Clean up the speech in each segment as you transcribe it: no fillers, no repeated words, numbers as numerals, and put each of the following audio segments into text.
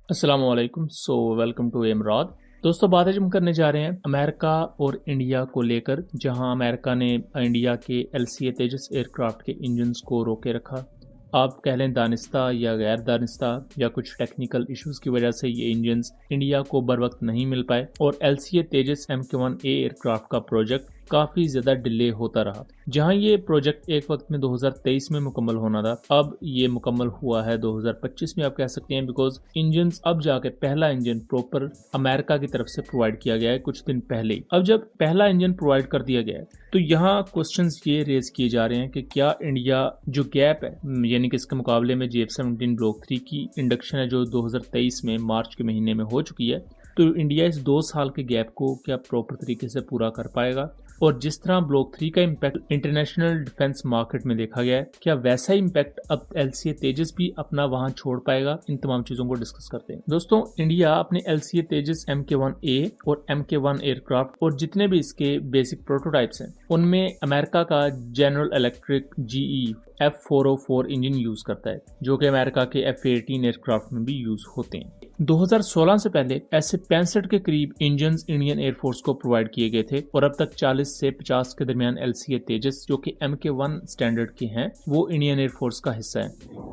अस्सलाम वालेकुम। Welcome to एमराद। दोस्तों, बात आज हम करने जा रहे हैं अमेरिका और इंडिया को लेकर, जहां अमेरिका ने इंडिया के एलसीए तेजस एयरक्राफ्ट के इंजन्स को रोके रखा। आप कह लें दानिस्ता या गैर दानिस्ता या कुछ टेक्निकल इश्यूज की वजह से ये इंजन्स इंडिया को बर वक्त नहीं मिल पाए और एलसीए तेजस MK1A एयरक्राफ्ट का प्रोजेक्ट काफी ज्यादा डिले होता रहा। जहां ये प्रोजेक्ट एक वक्त में 2023 में मुकम्मल होना था, अब ये मुकम्मल हुआ है 2025 में, आप कह सकते हैं, बिकॉज इंजन्स अब जाके पहला इंजन प्रॉपर अमेरिका की तरफ से प्रोवाइड किया गया है कुछ दिन पहले ही। अब जब पहला इंजन प्रोवाइड कर दिया गया है तो यहाँ क्वेश्चंस ये रेज किए जा रहे हैं कि क्या इंडिया जो गैप है, यानी कि इसके मुकाबले में JF-17 ब्लॉक 3 की इंडक्शन है जो 2023 में मार्च के महीने में हो चुकी है, तो इंडिया इस 2 साल के गैप को क्या प्रॉपर तरीके से पूरा कर पाएगा? और जिस तरह ब्लॉक 3 का इम्पैक्ट इंटरनेशनल डिफेंस मार्केट में देखा गया है, क्या वैसा इम्पैक्ट अब एलसीए तेजस भी अपना वहां छोड़ पाएगा? इन तमाम चीजों को डिस्कस करते हैं। दोस्तों, इंडिया अपने एलसीए तेजस MK1A और MK1 एयरक्राफ्ट और जितने भी इसके बेसिक प्रोटोटाइप्स हैं, उनमें अमेरिका का general electric GE F404 engine use करता है, जो कि अमेरिका के F-18 एयरक्राफ्ट में भी यूज होते हैं। 2016 से पहले ऐसे 65 के करीब इंजन इंडियन एयरफोर्स को प्रोवाइड किए गए थे और अब तक 40 से 50 के दरमियान एलसीए तेजस, जो कि MK1 स्टैंडर्ड के हैं, वो इंडियन एयरफोर्स का हिस्सा है।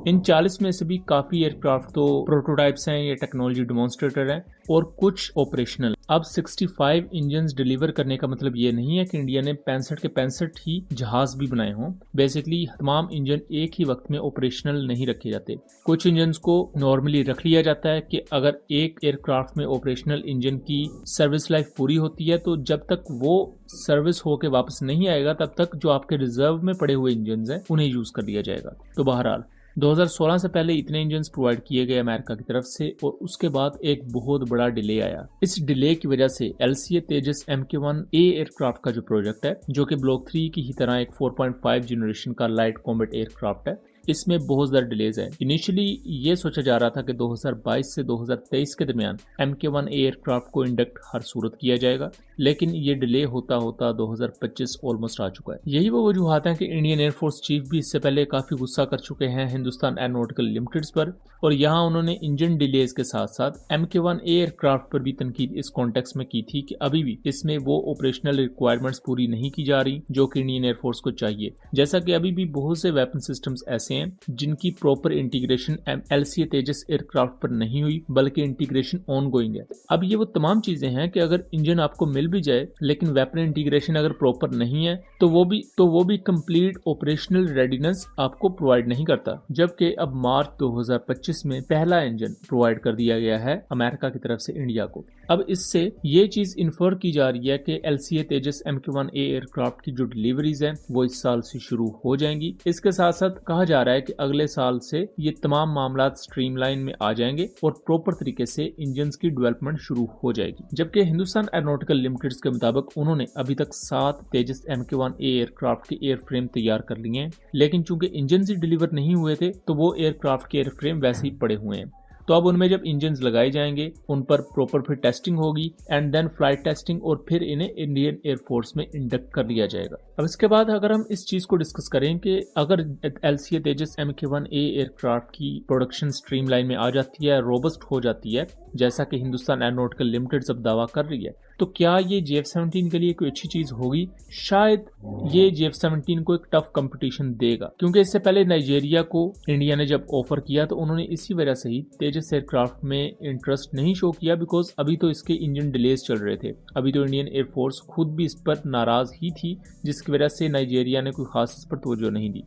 इन 40 में से भी काफी एयरक्राफ्ट तो प्रोटोटाइप्स हैं, ये टेक्नोलॉजी डेमोन्स्ट्रेटर हैं और कुछ ऑपरेशनल। अब 65 इंजन डिलीवर करने का मतलब ये नहीं है कि इंडिया ने 65 के 65 ही जहाज भी बनाए हों। बेसिकली तमाम इंजन एक ही वक्त में ऑपरेशनल नहीं रखे जाते। कुछ इंजन को नॉर्मली रख लिया जाता है कि अगर एक एयरक्राफ्ट में ऑपरेशनल इंजन की सर्विस लाइफ पूरी होती है तो जब तक वो सर्विस होके वापस नहीं आएगा तब तक जो आपके रिजर्व में पड़े हुए इंजन हैं उन्हें यूज कर लिया जाएगा। तो बहरहाल 2016 से पहले इतने इंजन प्रोवाइड किए गए अमेरिका की तरफ से और उसके बाद एक बहुत बड़ा डिले आया। इस डिले की वजह से एलसीए तेजस MK1A एयरक्राफ्ट का जो प्रोजेक्ट है, जो कि ब्लॉक 3 की ही तरह एक 4.5 जनरेशन का लाइट कॉम्बैट एयरक्राफ्ट है, इसमें बहुत ज्यादा डिलेज है। इनिशियली ये सोचा जा रहा था कि 2022 से 2023 के दरमियान MK1A एयरक्राफ्ट को इंडक्ट हर सूरत किया जाएगा, लेकिन ये डिले होता होता 2025 ऑलमोस्ट आ चुका है। यही वो वजूहत है कि इंडियन एयरफोर्स चीफ भी इससे पहले काफी गुस्सा कर चुके हैं हिंदुस्तान एरोनॉटिकल लिमिटेड पर, और यहाँ उन्होंने इंजन डिलेज के साथ साथ MK1A एयरक्राफ्ट पर भी तनकीद इस कॉन्टेक्स्ट में की थी कि अभी भी इसमें वो ऑपरेशनल रिक्वायरमेंट्स पूरी नहीं की जा रही जो कि इंडियन एयरफोर्स को चाहिए। जैसा कि अभी भी बहुत से वेपन सिस्टम्स ऐसे हैं जिनकी प्रॉपर इंटीग्रेशन एलसीए तेजस एयरक्राफ्ट पर नहीं हुई, बल्कि इंटीग्रेशन ऑनगोइंग है। अब ये वो तमाम चीजें हैं कि अगर इंजन आपको मिल भी जाए लेकिन वेपन इंटीग्रेशन अगर प्रॉपर नहीं है तो वो भी कंप्लीट ऑपरेशनल रेडीनेस आपको प्रोवाइड नहीं करता। जबकि अब मार्च 2025 में पहला इंजन प्रोवाइड कर दिया गया है अमेरिका की तरफ से इंडिया को। अब इससे ये चीज इन्फर की जा रही है कि एलसीए तेजस MK1A एयरक्राफ्ट की जो डिलीवरीज है वो इस साल से शुरू हो जाएंगी। इसके साथ साथ कहा जा रहा है कि अगले साल से ये तमाम मामला स्ट्रीमलाइन में आ जाएंगे और प्रॉपर तरीके से इंजन की डेवलपमेंट शुरू हो जाएगी। जबकि हिंदुस्तान एरोनॉटिकल लिमिटेड के मुताबिक उन्होंने अभी तक 7 तेजस MK1A एयरक्राफ्ट के एयरफ्रेम तैयार कर लिए हैं, लेकिन चूंकि इंजन ही डिलीवर नहीं हुए थे तो वो एयरक्राफ्ट के एयरफ्रेम वैसे ही पड़े हुए हैं। तो अब उनमें जब इंजन लगाए जाएंगे उन पर प्रॉपर फिर टेस्टिंग होगी एंड देन फ्लाइट टेस्टिंग और फिर इन्हें इंडियन एयरफोर्स में इंडक्ट कर लिया जाएगा। अब इसके बाद अगर हम इस चीज को डिस्कस करें कि अगर एलसीए तेजस MK1A एयरक्राफ्ट की प्रोडक्शन स्ट्रीमलाइन में आ जाती है, रोबस्ट हो जाती है, जैसा कि हिंदुस्तान एरोनॉटिकल लिमिटेड अब दावा कर रही है, तो क्या ये JF-17 के लिए कोई अच्छी चीज होगी? शायद ये JF-17 को एक टफ कंपटीशन देगा, क्योंकि इससे पहले नाइजीरिया को इंडिया ने जब ऑफर किया तो उन्होंने इसी वजह से ही तेजस एयरक्राफ्ट में इंटरेस्ट नहीं शो किया, बिकॉज अभी तो इसके इंजन डिलेज चल रहे थे। अभी तो इंडियन एयरफोर्स खुद भी इस पर नाराज ही थी, जिसकी वजह से नाइजीरिया ने कोई खास इस पर तवज्जो नहीं दी।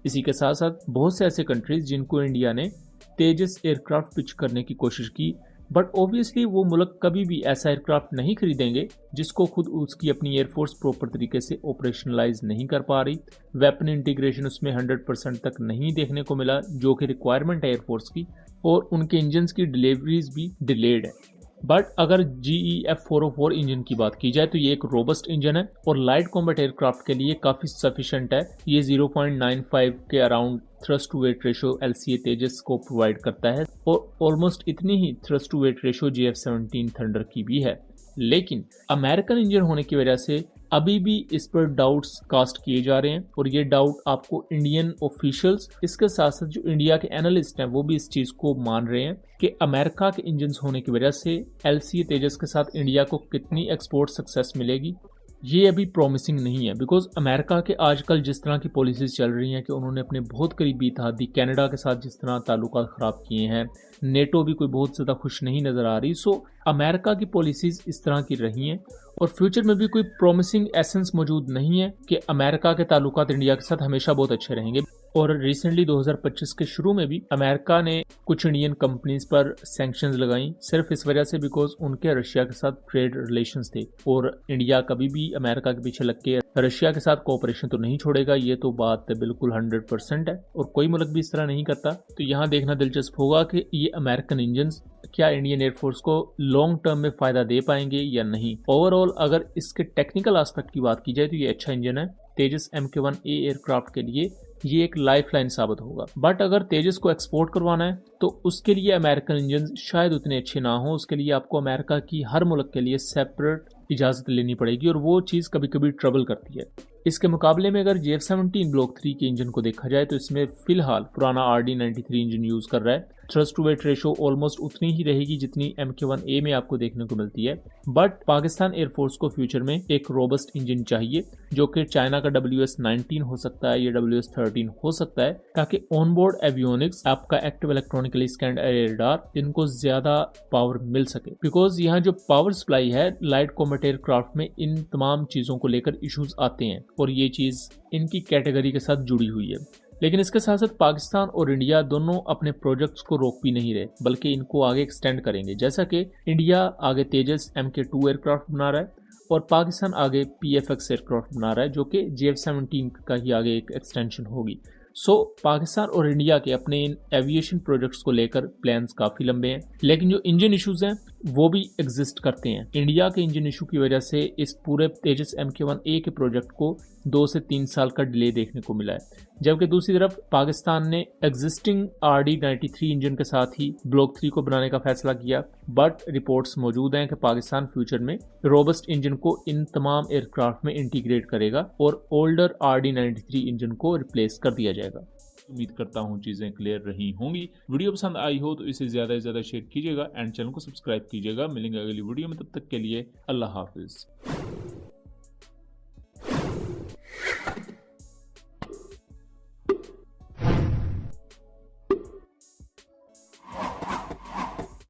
इसी के साथ साथ बहुत से ऐसे कंट्रीज जिनको इंडिया ने तेजस एयरक्राफ्ट पिच करने की कोशिश की, बट ऑब्वियसली वो मुल्क कभी भी ऐसा एयरक्राफ्ट नहीं खरीदेंगे जिसको खुद उसकी अपनी एयरफोर्स प्रॉपर तरीके से ऑपरेशनलाइज नहीं कर पा रही। वेपन इंटीग्रेशन उसमें 100% तक नहीं देखने को मिला जो कि रिक्वायरमेंट है एयरफोर्स की, और उनके इंजन की डिलीवरीज भी डिलेड है। बट अगर GE F404 इंजन की बात की जाए तो ये एक रोबस्ट इंजन है और लाइट कॉम्बैट एयरक्राफ्ट के लिए काफी सफिशिएंट है। ये 0.95 के around thrust to weight ratio LCA Tejas को प्रोवाइड करता है और ऑलमोस्ट इतनी ही thrust to weight ratio JF-17 Thunder की भी है। लेकिन अमेरिकन इंजन होने की वजह से अभी भी इस पर डाउट्स कास्ट किए जा रहे हैं और ये डाउट आपको इंडियन ऑफिशियल्स इसके साथ साथ जो इंडिया के एनालिस्ट हैं वो भी इस चीज को मान रहे हैं कि अमेरिका के इंजन होने की वजह से LCA तेजस के साथ इंडिया को कितनी एक्सपोर्ट सक्सेस मिलेगी ये अभी प्रॉमिसिंग नहीं है। बिकॉज अमेरिका के आजकल जिस तरह की पॉलिसीज चल रही हैं कि उन्होंने अपने बहुत करीबी इत्तेहादी कनाडा के साथ जिस तरह ताल्लुकात ख़राब किए हैं, नेटो भी कोई बहुत ज़्यादा खुश नहीं नज़र आ रही। सो अमेरिका की पॉलिसीज़ इस तरह की रही हैं और फ्यूचर में भी कोई प्रॉमिसिंग एसेंस मौजूद नहीं है कि अमेरिका के ताल्लुकात इंडिया के साथ हमेशा बहुत अच्छे रहेंगे। और रिसेंटली 2025 के शुरू में भी अमेरिका ने कुछ इंडियन कंपनीज पर सैंक्शंस लगाई सिर्फ इस वजह से बिकॉज उनके रशिया के साथ ट्रेड रिलेशंस थे और इंडिया कभी भी अमेरिका के पीछे लग के रशिया के साथ कोऑपरेशन तो नहीं छोड़ेगा, ये तो बात बिल्कुल 100% है और कोई मुल्क भी इस तरह नहीं करता। तो यहाँ देखना दिलचस्प होगा कि ये अमेरिकन इंजन्स क्या इंडियन एयरफोर्स को लॉन्ग टर्म में फायदा दे पाएंगे या नहीं। ओवरऑल अगर इसके टेक्निकल एस्पेक्ट की बात की जाए तो ये अच्छा इंजन है। तेजस MK1A एयरक्राफ्ट के लिए ये एक लाइफलाइन साबित होगा। बट अगर तेजस को एक्सपोर्ट करवाना है तो उसके लिए अमेरिकन इंजन शायद उतने अच्छे ना हो। उसके लिए आपको अमेरिका की हर मुल्क के लिए सेपरेट इजाज़त लेनी पड़ेगी और वो चीज़ कभी कभी ट्रबल करती है। इसके मुकाबले में अगर JF-17 ब्लॉक 3 के इंजन को देखा जाए तो इसमें फिलहाल पुराना RD-93 इंजन यूज़ कर रहा है। Thrust to weight ratio almost उतनी ही रहेगी जितनी MK1A में आपको देखने को मिलती है। बट पाकिस्तान एयरफोर्स को फ्यूचर में एक रोबस्ट इंजन चाहिए जो कि चाइना का WS-19 हो सकता है या WS-13 हो सकता है, ताकि ऑनबोर्ड एवियोनिक्स आपका एक्टिव इलेक्ट्रॉनिकली स्कैन्ड रेडार इनको ज्यादा पावर मिल सके। बिकॉज यहाँ जो पावर सप्लाई है लाइट कॉम्बैट एयरक्राफ्ट में इन तमाम चीज़ों को लेकर इश्यूज आते हैं और ये चीज़ इनकी कैटेगरी के साथ जुड़ी हुई है। लेकिन इसके साथ साथ पाकिस्तान और इंडिया दोनों अपने प्रोजेक्ट्स को रोक भी नहीं रहे बल्कि इनको आगे एक्सटेंड करेंगे। जैसा कि इंडिया आगे तेजस MK2 एयरक्राफ्ट बना रहा है और पाकिस्तान आगे PFX एयरक्राफ्ट बना रहा है जो कि JF-17 का ही आगे एक एक्सटेंशन होगी। सो पाकिस्तान और इंडिया के अपने इन एविएशन प्रोजेक्ट्स को लेकर प्लान्स काफ़ी लंबे हैं, लेकिन जो इंजन इश्यूज हैं वो भी एग्जिस्ट करते हैं। इंडिया के इंजन इशू की वजह से इस पूरे तेजस MK1A के प्रोजेक्ट को 2 से 3 साल का डिले देखने को मिला है, जबकि दूसरी तरफ पाकिस्तान ने एग्जिस्टिंग RD-93 इंजन के साथ ही ब्लॉक 3 को बनाने का फैसला किया। बट रिपोर्ट्स मौजूद हैं कि पाकिस्तान फ्यूचर में रोबस्ट इंजन को इन तमाम एयरक्राफ्ट में इंटीग्रेट करेगा और ओल्डर RD-93 इंजन को रिप्लेस कर दिया जाएगा। उम्मीद करता हूँ चीज़ें क्लियर रही होंगी। वीडियो पसंद आई हो तो इसे ज़्यादा से ज़्यादा शेयर कीजिएगा एंड चैनल को सब्सक्राइब कीजिएगा। मिलेंगे अगली वीडियो में, तब तक के लिए अल्लाह हाफिज़।